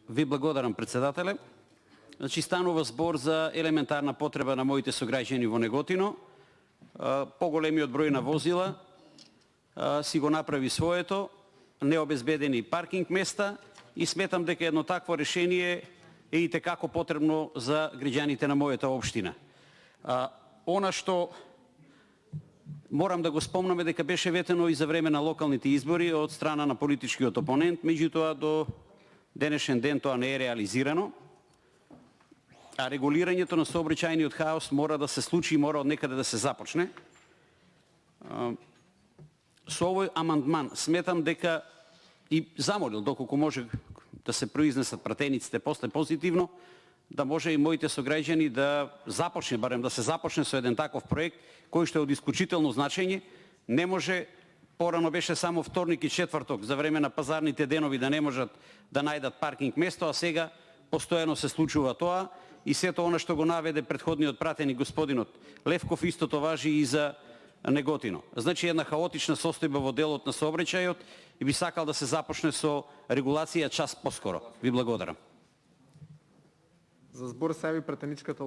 Ви благодарам, председателе. Значи станува збор за елементарна потреба на моите сограѓани во Неготино. Поголемиот број на возила си го направи своето, необезбедени паркинг места и сметам дека едно такво решение е и текако потребно за граѓаните на мојата општина. Она што морам да го спомнаме дека беше ветено и за време на локалните избори од страна на политичкиот опонент, меѓутоа до денешен ден тоа не е реализирано. А регулирањето на сообраќајниот хаос мора да се случи и мора од некаде да се започне. Со овој амандман сметам дека и замолил доколку може да се произнесат пратениците после позитивно, да може и моите сограѓани да започне, барем да се започне со еден таков проект кој што е од исклучително значење. Не може, порано беше само вторник и четврток за време на пазарните денови да не можат да најдат паркинг место, а сега постојано се случува тоа и сето она што го наведе претходниот пратеник господинот Левков истото важи и за Неготино. Значи една хаотична состојба во делот на сообраќајот и би сакал да се започне со регулација час поскоро. Ви благодарам. За збор се јави пратеничката